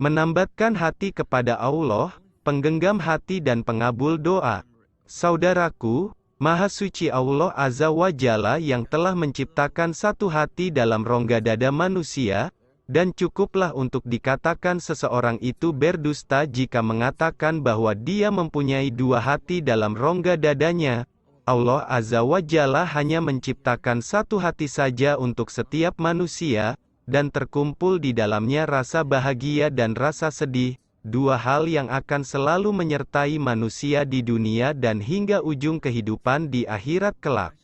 menambatkan hati kepada Allah, penggenggam hati dan pengabul doa. Saudaraku, Maha Suci Allah Azza wa Jalla yang telah menciptakan satu hati dalam rongga dada manusia, dan cukuplah untuk dikatakan seseorang itu berdusta jika mengatakan bahwa dia mempunyai dua hati dalam rongga dadanya. Allah Azza wa Jalla hanya menciptakan satu hati saja untuk setiap manusia, dan terkumpul di dalamnya rasa bahagia dan rasa sedih, dua hal yang akan selalu menyertai manusia di dunia dan hingga ujung kehidupan di akhirat kelak.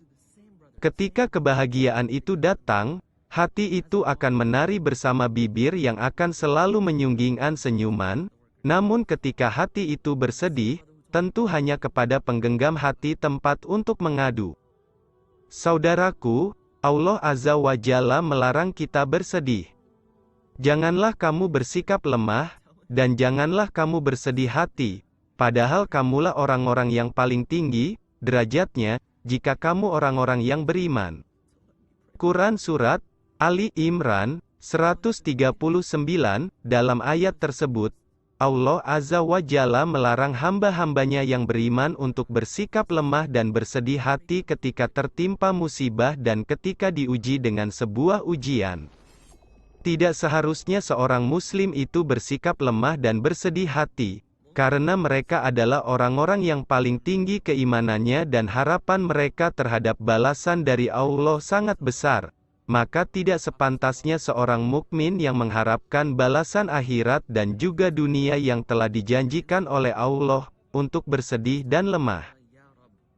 Ketika kebahagiaan itu datang, hati itu akan menari bersama bibir yang akan selalu menyunggingkan senyuman, namun ketika hati itu bersedih, tentu hanya kepada penggenggam hati tempat untuk mengadu. Saudaraku, Allah Azza wa Jalla melarang kita bersedih. Janganlah kamu bersikap lemah, dan janganlah kamu bersedih hati, padahal kamulah orang-orang yang paling tinggi derajatnya, jika kamu orang-orang yang beriman. Quran Surat Ali Imran 139, dalam ayat tersebut, Allah Azza wa Jalla melarang hamba-hambanya yang beriman untuk bersikap lemah dan bersedih hati ketika tertimpa musibah dan ketika diuji dengan sebuah ujian. Tidak seharusnya seorang muslim itu bersikap lemah dan bersedih hati, karena mereka adalah orang-orang yang paling tinggi keimanannya dan harapan mereka terhadap balasan dari Allah sangat besar. Maka tidak sepantasnya seorang mukmin yang mengharapkan balasan akhirat dan juga dunia yang telah dijanjikan oleh Allah, untuk bersedih dan lemah.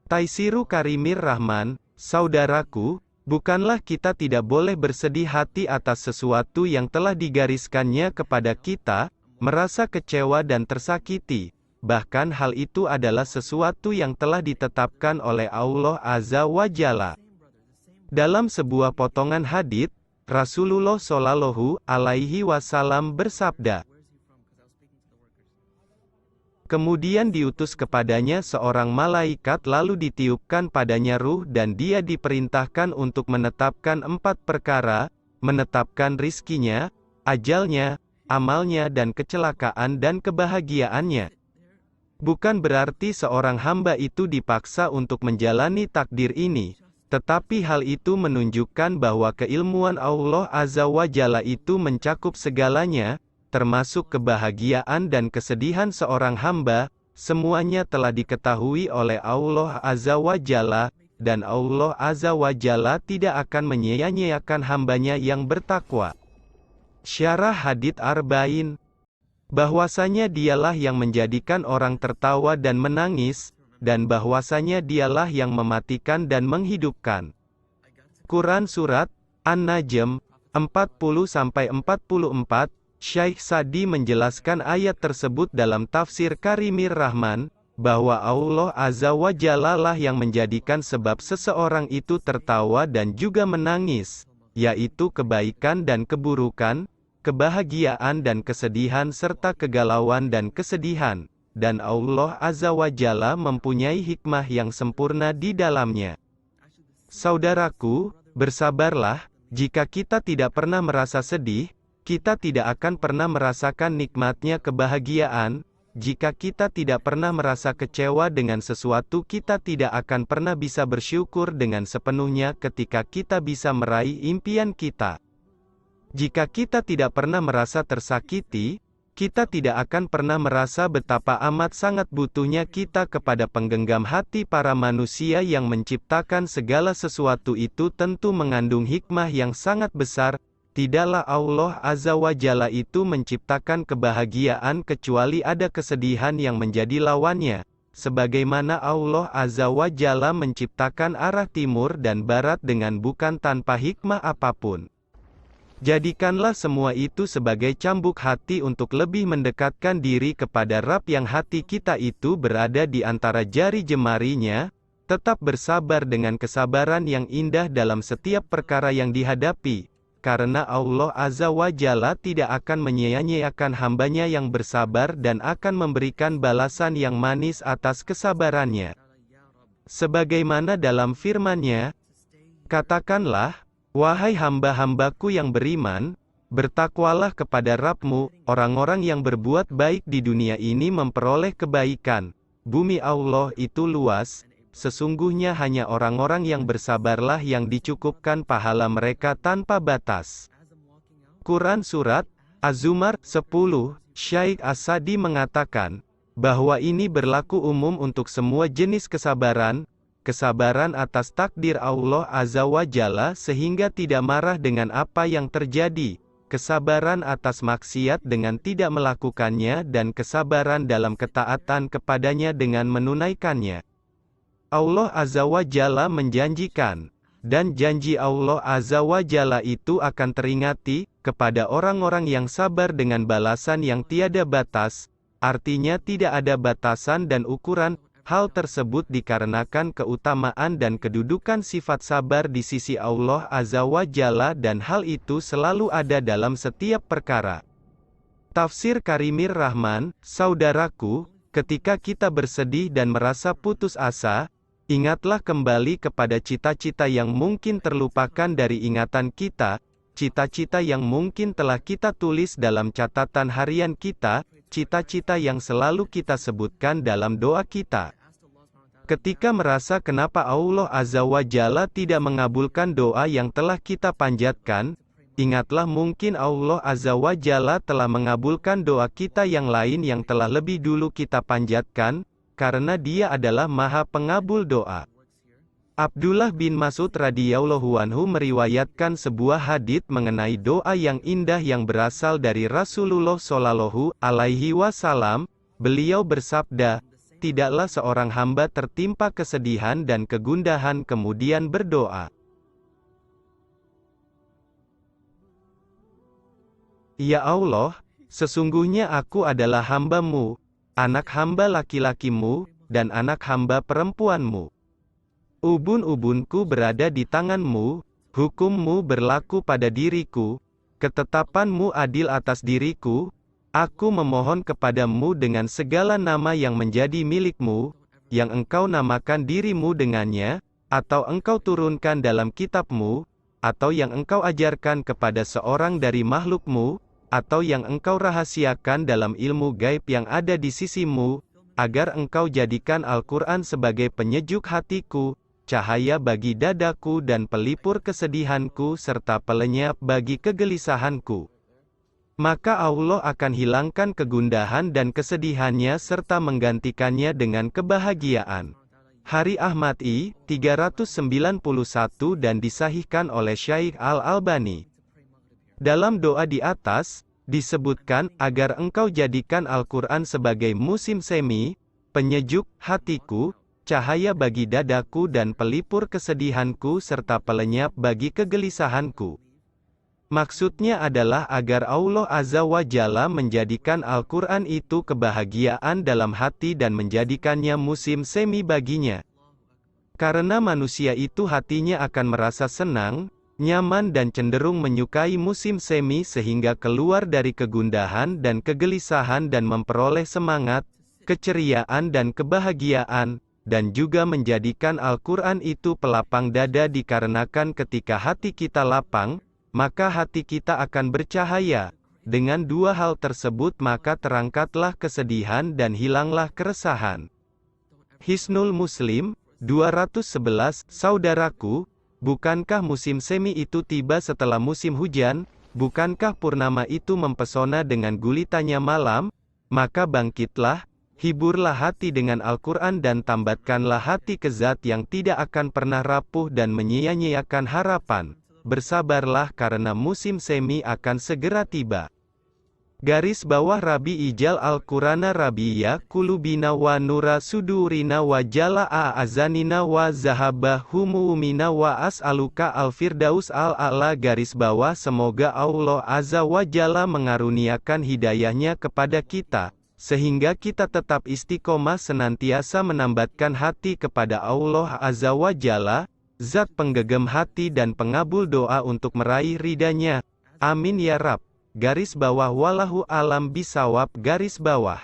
Taisiru Karimir Rahman, saudaraku, bukanlah kita tidak boleh bersedih hati atas sesuatu yang telah digariskannya kepada kita, merasa kecewa dan tersakiti. Bahkan hal itu adalah sesuatu yang telah ditetapkan oleh Allah Azza wa Jalla. Dalam sebuah potongan hadits, Rasulullah Shallallahu Alaihi Wasallam bersabda, kemudian diutus kepadanya seorang malaikat lalu ditiupkan padanya ruh dan dia diperintahkan untuk menetapkan 4 perkara, menetapkan rizkinya, ajalnya, amalnya dan kecelakaan dan kebahagiaannya. Bukan berarti seorang hamba itu dipaksa untuk menjalani takdir ini, tetapi hal itu menunjukkan bahwa keilmuan Allah Azza wa Jalla itu mencakup segalanya, termasuk kebahagiaan dan kesedihan seorang hamba, semuanya telah diketahui oleh Allah Azza wa Jalla, dan Allah Azza wa Jalla tidak akan menyia-nyiakan hambanya yang bertakwa. Syarah Hadits Arba'in, bahwasanya dialah yang menjadikan orang tertawa dan menangis, dan bahwasanya dialah yang mematikan dan menghidupkan. Quran Surat An-Najm 40-44, Syekh Sa'di menjelaskan ayat tersebut dalam tafsir Karimir Rahman, bahwa Allah Azza wa Jalla lah yang menjadikan sebab seseorang itu tertawa dan juga menangis, yaitu kebaikan dan keburukan, kebahagiaan dan kesedihan serta kegalauan dan kesedihan. Dan Allah Azza wa Jalla mempunyai hikmah yang sempurna di dalamnya. Saudaraku, bersabarlah, jika kita tidak pernah merasa sedih, kita tidak akan pernah merasakan nikmatnya kebahagiaan. Jika kita tidak pernah merasa kecewa dengan sesuatu, kita tidak akan pernah bisa bersyukur dengan sepenuhnya ketika kita bisa meraih impian kita. Jika kita tidak pernah merasa tersakiti, kita tidak akan pernah merasa betapa amat sangat butuhnya kita kepada penggenggam hati para manusia yang menciptakan segala sesuatu. Itu tentu mengandung hikmah yang sangat besar. Tidaklah Allah Azza wa Jalla itu menciptakan kebahagiaan kecuali ada kesedihan yang menjadi lawannya. Sebagaimana Allah Azza wa Jalla menciptakan arah timur dan barat dengan bukan tanpa hikmah apapun. Jadikanlah semua itu sebagai cambuk hati untuk lebih mendekatkan diri kepada Rabb yang hati kita itu berada di antara jari jemarinya. Tetap bersabar dengan kesabaran yang indah dalam setiap perkara yang dihadapi, karena Allah Azza wa Jalla tidak akan menyia-nyiakan hambanya yang bersabar dan akan memberikan balasan yang manis atas kesabarannya. Sebagaimana dalam firman-Nya, katakanlah, wahai hamba-hambaku yang beriman, Bertakwalah kepada Rabb-Mu, orang-orang yang berbuat baik di dunia ini memperoleh kebaikan. Bumi Allah itu luas, sesungguhnya hanya orang-orang yang bersabarlah yang dicukupkan pahala mereka tanpa batas. Quran Surat Az-Zumar 10, Syaikh As-Sadi mengatakan, bahwa ini berlaku umum untuk semua jenis kesabaran, kesabaran atas takdir Allah Azza wa Jalla sehingga tidak marah dengan apa yang terjadi, kesabaran atas maksiat dengan tidak melakukannya dan kesabaran dalam ketaatan kepadanya dengan menunaikannya. Allah Azza wa Jalla menjanjikan, dan janji Allah Azza wa Jalla itu akan teringati, kepada orang-orang yang sabar dengan balasan yang tiada batas, artinya tidak ada batasan dan ukuran. Hal tersebut dikarenakan keutamaan dan kedudukan sifat sabar di sisi Allah Azza wa Jalla dan hal itu selalu ada dalam setiap perkara. Tafsir Karimir Rahman, saudaraku, ketika kita bersedih dan merasa putus asa, ingatlah kembali kepada cita-cita yang mungkin terlupakan dari ingatan kita, cita-cita yang mungkin telah kita tulis dalam catatan harian kita, cita-cita yang selalu kita sebutkan dalam doa kita. Ketika merasa kenapa Allah Azza wa Jalla tidak mengabulkan doa yang telah kita panjatkan, ingatlah mungkin Allah Azza wa Jalla telah mengabulkan doa kita yang lain yang telah lebih dulu kita panjatkan, karena Dia adalah Maha Pengabul doa. Abdullah bin Mas'ud radhiyallahu anhu meriwayatkan sebuah hadits mengenai doa yang indah yang berasal dari Rasulullah shallallahu alaihi wasallam. Beliau bersabda, tidaklah seorang hamba tertimpa kesedihan dan kegundahan kemudian berdoa, "Ya Allah, sesungguhnya aku adalah hamba-Mu, anak hamba laki-lakimu, dan anak hamba perempuanmu. Ubun-ubunku berada di tangan-Mu, hukum-Mu berlaku pada diriku, ketetapan-Mu adil atas diriku, aku memohon kepadamu dengan segala nama yang menjadi milik-Mu, yang Engkau namakan diri-Mu dengannya, atau Engkau turunkan dalam kitab-Mu, atau yang Engkau ajarkan kepada seorang dari makhluk-Mu, atau yang Engkau rahasiakan dalam ilmu gaib yang ada di sisi-Mu, agar Engkau jadikan Al-Quran sebagai penyejuk hatiku, cahaya bagi dadaku dan pelipur kesedihanku serta pelenyap bagi kegelisahanku. Maka Allah akan hilangkan kegundahan dan kesedihannya serta menggantikannya dengan kebahagiaan." Hari Ahmad I, 391 dan disahihkan oleh Syaikh Al-Albani. Dalam doa di atas, disebutkan, agar Engkau jadikan Al-Quran sebagai musim semi, penyejuk hatiku, cahaya bagi dadaku dan pelipur kesedihanku serta pelenyap bagi kegelisahanku. Maksudnya adalah agar Allah Azza wa Jalla menjadikan Al-Quran itu kebahagiaan dalam hati dan menjadikannya musim semi baginya. Karena manusia itu hatinya akan merasa senang, nyaman dan cenderung menyukai musim semi sehingga keluar dari kegundahan dan kegelisahan dan memperoleh semangat, keceriaan dan kebahagiaan, dan juga menjadikan Al-Quran itu pelapang dada dikarenakan ketika hati kita lapang, maka hati kita akan bercahaya. Dengan dua hal tersebut maka terangkatlah kesedihan dan hilanglah keresahan. Hisnul Muslim, 211, saudaraku, bukankah musim semi itu tiba setelah musim hujan? Bukankah purnama itu mempesona dengan gulitanya malam? Maka bangkitlah, hiburlah hati dengan Al-Quran dan tambatkanlah hati ke zat yang tidak akan pernah rapuh dan menyia-nyiakan harapan. Bersabarlah karena musim semi akan segera tiba. Garis bawah Rabi Ijal Al-Qurana Rabiyya Kulubina wa Nura Sudurina wa Jala'a Azanina wa Zahaba Humuumina wa As'aluka Al-Firdaus Al-A'la. Garis bawah semoga Allah Azza wa Jalla mengaruniakan hidayahnya kepada kita, sehingga kita tetap istiqomah senantiasa menambatkan hati kepada Allah Azza wa Jalla, zat penggegem hati dan pengabul doa untuk meraih ridhanya. Amin ya Rabb. Garis bawah wallahu alam bisawab. Garis bawah.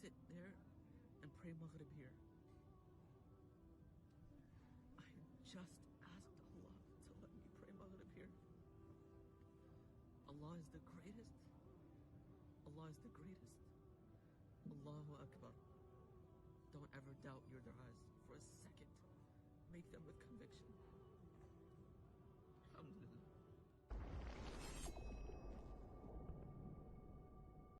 sit there and pray Maghrib here. I just asked Allah to let me pray Maghrib here. Allah is the greatest. Allah is the greatest. Allahu Akbar. Don't ever doubt your du'as for a second. Make them with conviction.